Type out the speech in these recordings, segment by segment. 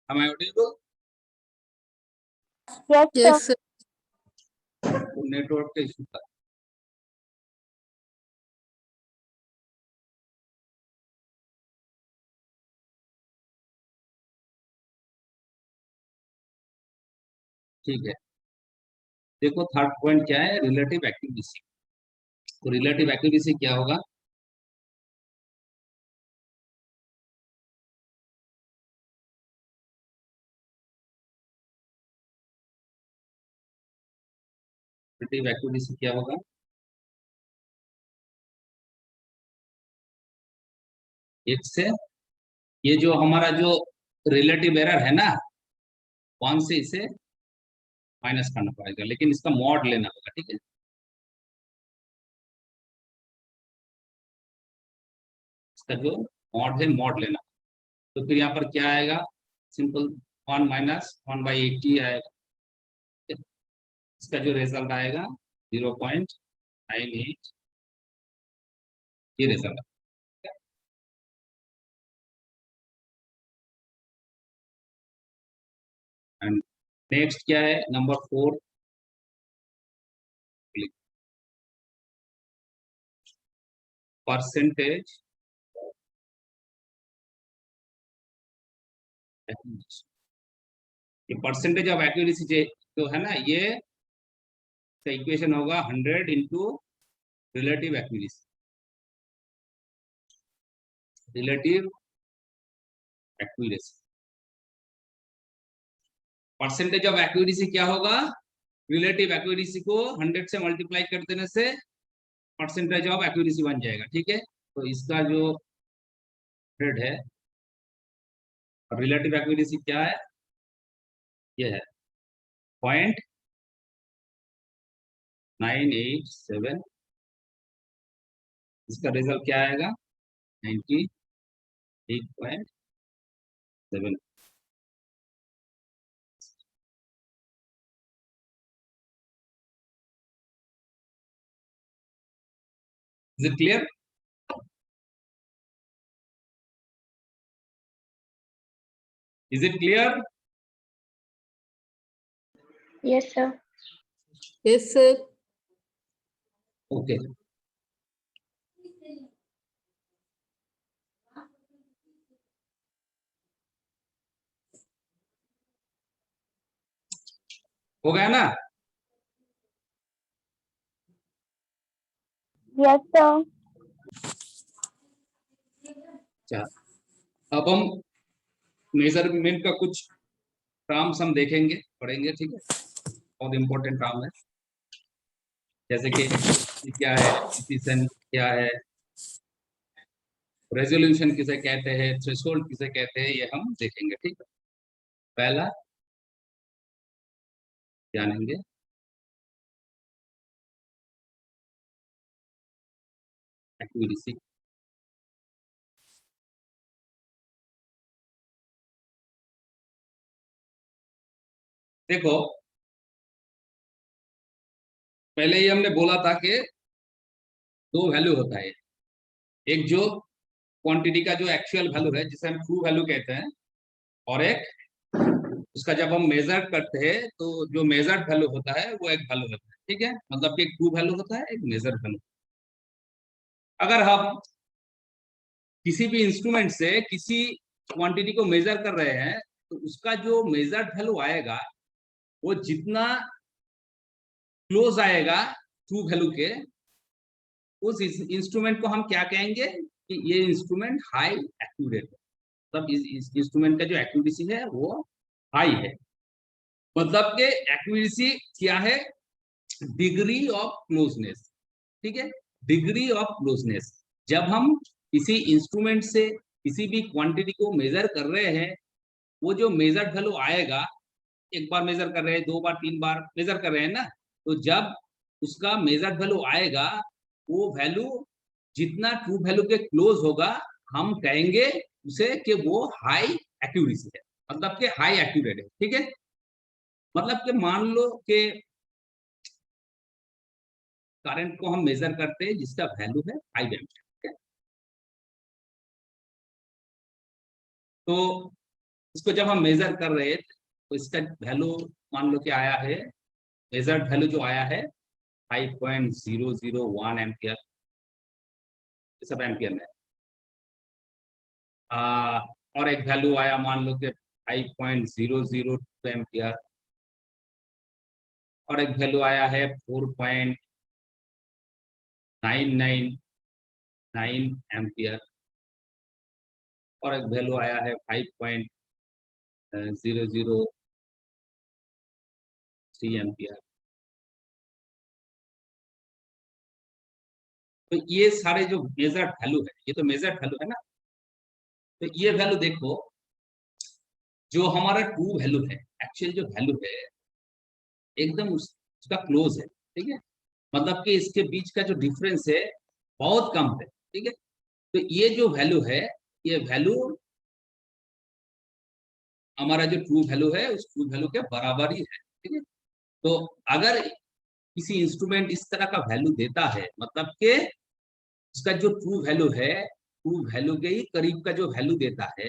Am I audible? Yes, sir. Yes, sir. Network का issue था। ठीक है, देखो थर्ड पॉइंट क्या है, रिलेटिव एक्यूरेसी। तो रिलेटिव एक्यूरेसी क्या होगा? रिलेटिव एक्यूरेसी क्या होगा? एक से ये जो हमारा जो रिलेटिव एरर है ना, 1 से इसे माइनस करना पड़ेगा, लेकिन इसका मॉड लेना होगा। ठीक है, इसका जो मॉड है मॉड लेना। तो फिर यहाँ पर क्या आएगा? सिंपल 1 माइनस 1/80 आएगा। इसका जो रिजल्ट आएगा 0.98, ये रिजल्ट। एंड नेक्स्ट क्या है, नंबर 4, परसेंटेज ये परसेंटेज ऑफ एक्यूरेसी जो है ना, ये इक्वेशन होगा 100 into relative accuracy. Relative accuracy, percentage of accuracy क्या होगा? रिलेटिव एक्यूरेसी को 100 से मल्टीप्लाई कर देने से परसेंटेज ऑफ एक्यूरेसी बन जाएगा। ठीक है, तो इसका जो 100 है, रिलेटिव एक्यूरेसी क्या है? ये है 0.987। इसका रिजल्ट क्या आएगा? 98.7। Is it clear? Is it clear? Yes, sir. Yes, sir. Okay. हो गया ना? Yes, sir. अच्छा, अब हम मेजरमेंट का कुछ टर्म्स हम देखेंगे, पढ़ेंगे। ठीक है, बहुत इंपॉर्टेंट टर्म है, जैसे कि क्या है, प्रिसिशन क्या है, रेजोल्यूशन किसे कहते हैं, थ्रेशोल्ड किसे कहते हैं, ये हम देखेंगे। ठीक है, पहला जानेंगे एक्यूरेसी। देखो, पहले ही हमने बोला था कि दो वैल्यू होता है, एक जो क्वांटिटी का जो एक्चुअल वैल्यू है जिसे हम ट्रू वैल्यू कहते हैं, और एक उसका जब हम मेजर करते हैं तो जो मेजर्ड वैल्यू होता है वो एक वैल्यू होता है। ठीक है, मतलब कि एक ट्रू वैल्यू होता है, एक मेजर्ड वैल्यू। अगर हम किसी भी इंस्ट्रूमेंट से किसी क्वांटिटी को मेजर कर रहे हैं तो उसका जो मेजर्ड वैल्यू आएगा वो जितना क्लोज आएगा ट्रू वैल्यू के, उस इंस्ट्रूमेंट को हम क्या कहेंगे कि ये इंस्ट्रूमेंट हाई एक्यूरेट है। मतलब इस इंस्ट्रूमेंट का जो एक्यूरेसी है वो हाई है। मतलब कि एक्यूरेसी क्या है? Degree of closeness. ठीक है, डिग्री ऑफ क्लोजनेस। जब हम किसी इंस्ट्रूमेंट से किसी भी क्वांटिटी को मेजर कर रहे हैं, वो जो मेजर्ड वैल्यू आएगा, एक बार मेजर कर रहे हैं, 2 बार 3 बार मेजर कर रहे हैं ना, तो जब उसका मेजर्ड वैल्यू आएगा वो वैल्यू जितना ट्रू वैल्यू के क्लोज होगा, हम कहेंगे उसे कि वो हाई एक्यूरेसी है, मतलब कि हाई एक्यूरेट है। ठीक है, मतलब कि मान लो कि करंट को हम मेजर करते हैं जिसका वैल्यू है 5 एम्पीयर। तो इसको जब हम मेजर कर रहे थे तो इसका वैल्यू मान लो कि आया है, मेजर्ड वैल्यू जो आया है 5.001 एम्पियर, ये सब एम्पियर में। और एक वैल्यू आया मान लो कि 5.002 एम्पियर, और एक वैल्यू आया है 4.999 एम्पियर, और एक वैल्यू आया है 5.003 एम्पियर। तो ये सारे जो मेजर्ड वैल्यू है, ये तो मेजर्ड वैल्यू है ना, तो ये वैल्यू देखो, जो हमारा ट्रू वैल्यू है, एक्चुअल जो वैल्यू है एकदम उसका क्लोज है, ठीक है, मतलब कि इसके बीच का जो डिफरेंस है बहुत कम है, ठीक है। तो ये जो वैल्यू है, ये वैल्यू हमारा जो ट्रू वैल्यू है उस ट्रू वैल्यू के बराबर ही है, ठीक है। तो अगर किसी इंस्ट्रूमेंट इस तरह का वैल्यू देता है, मतलब कि उसका जो ट्रू वैल्यू है, ट्रू वैल्यू के ही करीब का जो वैल्यू देता है,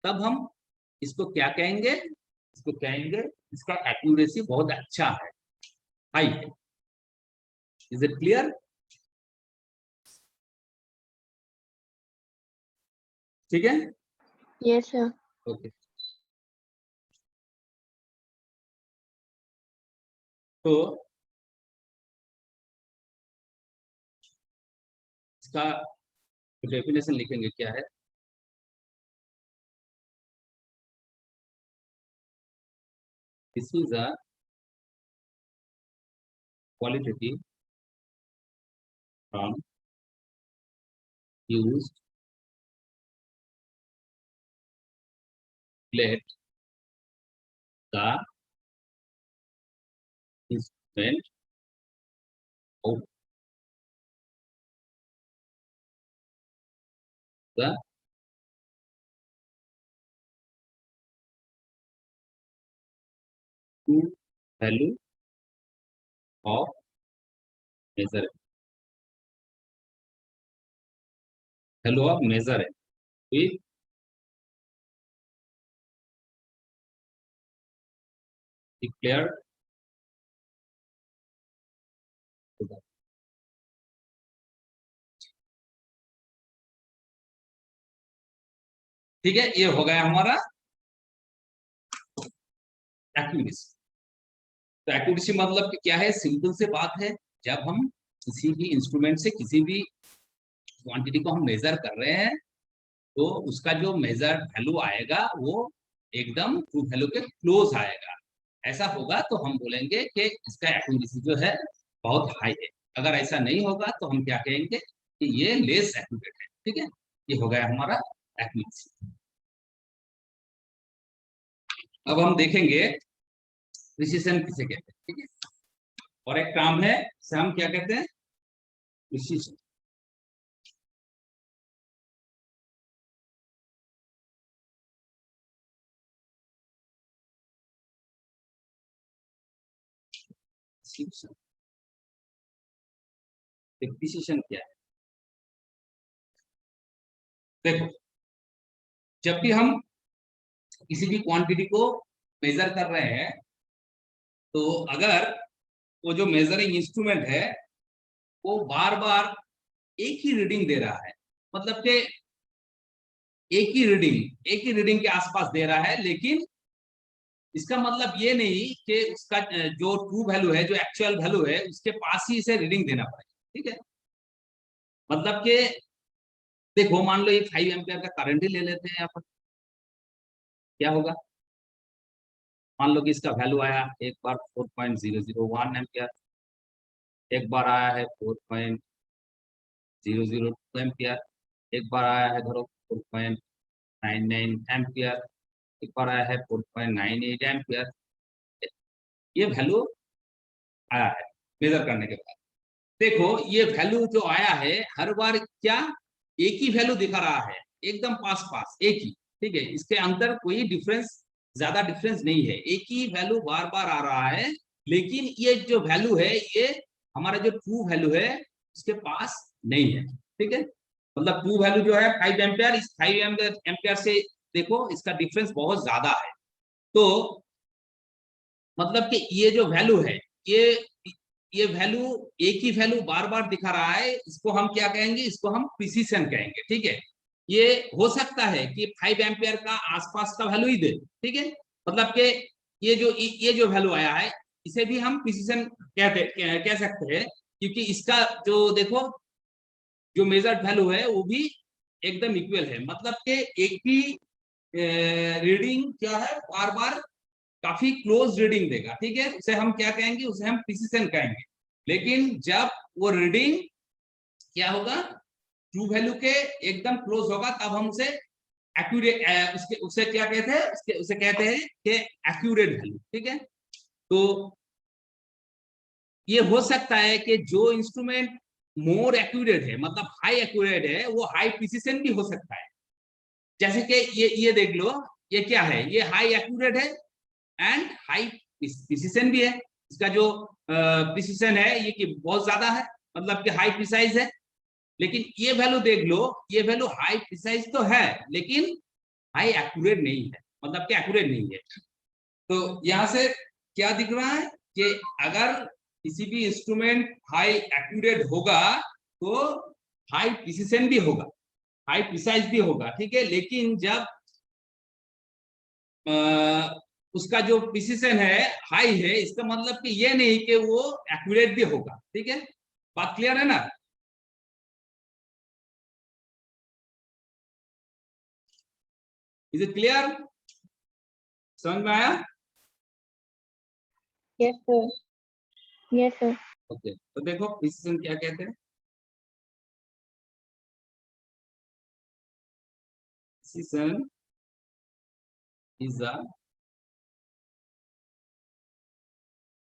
तब हम इसको क्या कहेंगे, इसको कहेंगे इसका एक्यूरेसी बहुत अच्छा है, हाई है। Is it clear? ठीक है, Yes, sir. ओके। तो इसका डेफिनेशन लिखेंगे क्या है, this is a qualitative term used to let the instrument of the true value of measure, value of measure with declared ठीक है। ये हो गया हमारा एक्यूरेसी। तो एक्यूरेसी मतलब कि क्या है, सिंपल से बात है, जब हम किसी भी इंस्ट्रूमेंट से किसी भी क्वांटिटी को हम मेजर कर रहे हैं, तो उसका जो मेजर वैल्यू आएगा वो एकदम ट्रू वैल्यू के क्लोज आएगा। ऐसा होगा तो हम बोलेंगे कि इसका एक्यूरेसी जो है बहुत हाई है। अगर ऐसा नहीं होगा तो हम क्या कहेंगे कि ये लेस एक्यूरेट है, ठीक है। ये हो गया हमारा एक्यूरेसी। अब हम देखेंगे प्रिसिशन किसे कहते हैं, ठीक है। और एक काम है, इसे हम क्या कहते हैं, प्रिसिशन। प्रिसिशन क्या है, देखो, जब भी हम किसी भी क्वांटिटी को मेजर कर रहे हैं, तो अगर वो जो मेजरिंग इंस्ट्रूमेंट है वो बार बार एक ही रीडिंग दे रहा है, मतलब कि एक ही रीडिंग के आसपास दे रहा है, लेकिन इसका मतलब ये नहीं कि उसका जो ट्रू वैल्यू है, जो एक्चुअल वैल्यू है, उसके पास ही इसे रीडिंग देना पड़ेगा, ठीक है। मतलब कि देखो, मान लो ये 5 एम्पियर का करंट ही ले लेते हैं यहाँ पर, क्या होगा, मान लो कि इसका वैल्यू आया एक बार 4.001 एम्पियर, एक बार आया है 4.002 एम्पियर, एक बार आया है धरो 4.99 एम्पियर, एक बार आया है 4.98 एम्पियर। ये वैल्यू आया है मेजर करने के बाद। देखो, ये वैल्यू जो आया है हर बार क्या एक ही वैल्यू दिखा रहा है, एकदम पास पास एक ही, ठीक है। इसके अंदर कोई डिफरेंस, ज्यादा डिफरेंस नहीं है, एक ही वैल्यू बार बार आ रहा है। लेकिन ये जो वैल्यू है, ये हमारा जो ट्रू वैल्यू है उसके पास नहीं है, ठीक है। मतलब ट्रू वैल्यू जो है 5 एम्पियर, इस 5 एम्पियर से देखो इसका डिफरेंस बहुत ज्यादा है। तो मतलब कि ये जो वैल्यू है, ये वैल्यू एक ही वैल्यू बार बार दिखा रहा है, इसको हम क्या कहेंगे, इसको हम प्रिसिशन कहेंगे। ठीक है, ये हो सकता है कि 5 एम्पियर का आसपास का वैल्यू ही दे। ठीक है, मतलब कि ये जो वैल्यू आया है इसे भी हम प्रिसिशन कह सकते हैं, क्योंकि इसका जो देखो जो मेजर्ड वैल्यू है वो भी एकदम इक्वल है। मतलब कि एक ही रीडिंग क्या है, बार बार काफी क्लोज रीडिंग देगा। ठीक है, उसे हम क्या कहेंगे, उसे हम प्रिसिशन कहेंगे। लेकिन जब वो रीडिंग क्या होगा, ट्रू वैल्यू के एकदम क्लोज होगा, तब हम उसे एक्यूरेट उसे क्या कहते हैं, उसे कहते हैं कि एक्यूरेट वैल्यू। ठीक है, तो ये हो सकता है कि जो इंस्ट्रूमेंट मोर एक्यूरेट है, मतलब हाई एक्यूरेट है, वो हाई प्रिसिशन भी हो सकता है। जैसे कि ये देख लो, ये क्या है, ये हाई एक्यूरेट है एंड हाई प्रिसिशन भी है। इसका जो प्रिसिशन है ये कि बहुत ज्यादा है, मतलब कि हाई प्रिसाइज है। लेकिन ये वैल्यू देख लो, ये वैल्यू हाई प्रिसाइज तो है लेकिन हाई एक्यूरेट नहीं है, मतलब कि एक्यूरेट नहीं है। तो यहां से क्या दिख रहा है कि अगर किसी भी इंस्ट्रूमेंट हाई एक्यूरेट होगा तो हाई प्रिसिशन भी होगा, हाई प्रिसाइज भी होगा। ठीक है, लेकिन जब उसका जो प्रिसिशन है हाई है, इसका मतलब कि ये नहीं कि वो एक्यूरेट भी होगा। ठीक है, बात क्लियर है ना? Is it clear? समझ में आया? Yes, sir. Yes, sir. Okay, तो देखो प्रिसिशन क्या कहते हैं। Precision is a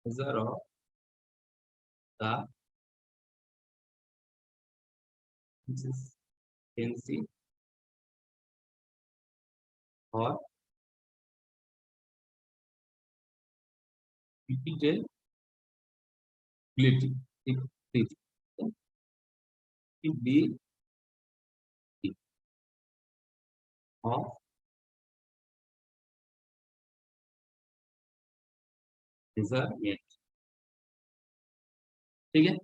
measure of the consistency or repeatability of measurement। ठीक है,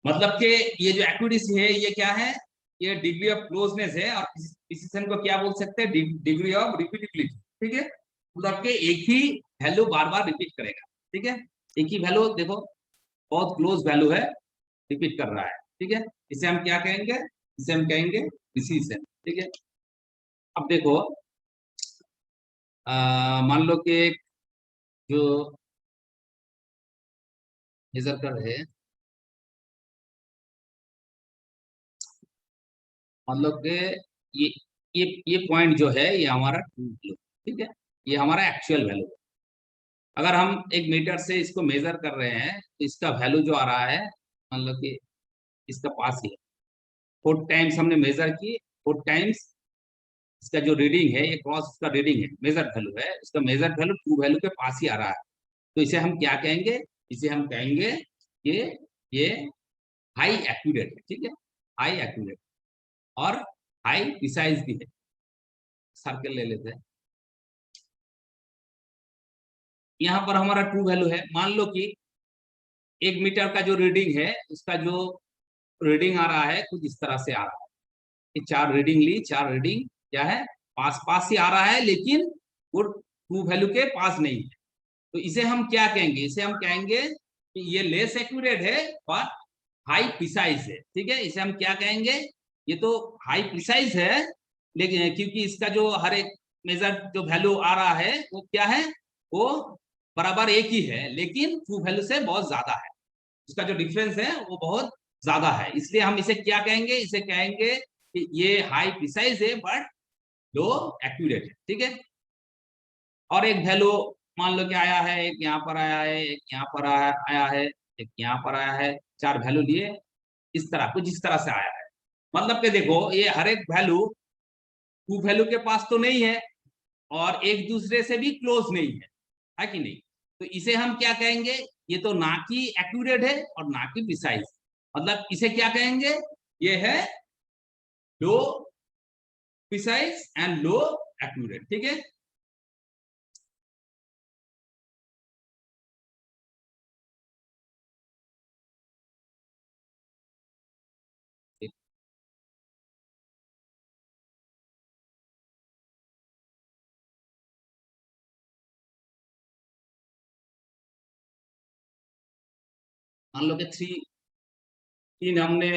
मतलब कि ये जो एक्यूरेसी है ये क्या है, ये डिग्री ऑफ क्लोजनेस है, और प्रिसिशन को क्या बोल सकते हैं, डिग्री ऑफ रिपीटेबिलिटी। ठीक है, मतलब कि एक ही वैल्यू बार बार रिपीट करेगा। ठीक है, एक ही वैल्यू देखो बहुत क्लोज वैल्यू है, रिपीट कर रहा है। ठीक है, इसे हम क्या कहेंगे, इसे हम कहेंगे प्रिसिशन। ठीक है, अब देखो मान लो कि एक जो मेजर कर है, मतलब कि ये ये पॉइंट जो है ये हमारा ट्रू वैल्यू। ठीक है, ये हमारा एक्चुअल वैल्यू। अगर हम एक मीटर से इसको मेजर कर रहे हैं तो इसका वैल्यू जो आ रहा है, मतलब कि इसका पास ही है, 4 टाइम्स हमने मेजर की, 4 टाइम्स इसका जो रीडिंग है, ये क्रॉस इसका रीडिंग है, मेजर वैल्यू है, इसका मेजर वैल्यू ट्रू वैल्यू के पास ही आ रहा है। तो इसे हम क्या कहेंगे, इसे हम कहेंगे कि ये हाई एक्यूरेट है। ठीक है, हाई एक्यूरेट और हाई प्रिसाइज भी है। सर्कल ले लेते हैं, यहाँ पर हमारा ट्रू वैल्यू है। मान लो कि 1 मीटर का जो रीडिंग है, उसका जो रीडिंग आ रहा है कुछ इस तरह से आ रहा है। ये 4 रीडिंग ली, 4 रीडिंग क्या है, पास पास ही आ रहा है, लेकिन वो ट्रू वैल्यू के पास नहीं है। तो इसे हम क्या कहेंगे, इसे हम कहेंगे कि ये लेस एक्यूरेट है और हाई प्रिसाइज है। ठीक है, इसे हम क्या कहेंगे, ये तो हाई प्रिसाइज है, लेकिन क्योंकि इसका जो हर एक मेजर जो वैल्यू आ रहा है वो क्या है, वो बराबर एक ही है, लेकिन ट्रू वैल्यू से बहुत ज्यादा है। उसका जो डिफरेंस है वो बहुत ज्यादा है, इसलिए हम इसे क्या कहेंगे, इसे कहेंगे कि ये हाई प्रिसाइज है बट लो एक्यूरेट है। ठीक है, और एक वैल्यू मान लो कि आया है, एक यहाँ पर आया है, एक यहाँ पर आया है, एक यहाँ पर आया है, 4 वैल्यू लिए, इस तरह कुछ इस तरह से आया है। मतलब कि देखो ये हर एक वैल्यू टू वैल्यू के पास तो नहीं है और एक दूसरे से भी क्लोज नहीं है कि नहीं? तो इसे हम क्या कहेंगे, ये तो ना कि एक्यूरेट है और ना कि प्रिसाइज, मतलब इसे क्या कहेंगे, ये है लो प्रिसाइज एंड लो एक्यूरेट, ठीक है। मान लो कि तीन हमने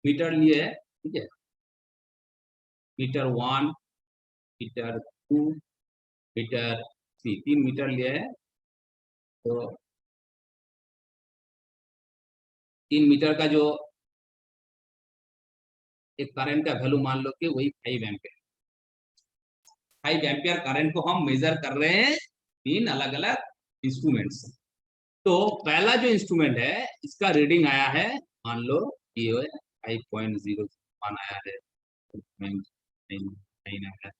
मीटर लिए है, ठीक है, मीटर 1, मीटर 2, मीटर 3, 3 मीटर लिए है। तो 3 मीटर का जो एक करंट का वैल्यू मान लो कि वही 5 एम्पियर, 5 एम्पियर करंट को हम मेजर कर रहे हैं 3 अलग अलग इंस्ट्रूमेंट से। तो पहला जो इंस्ट्रूमेंट है इसका रीडिंग आया है, मान लो ये 5.0 आया है, 9 आया है,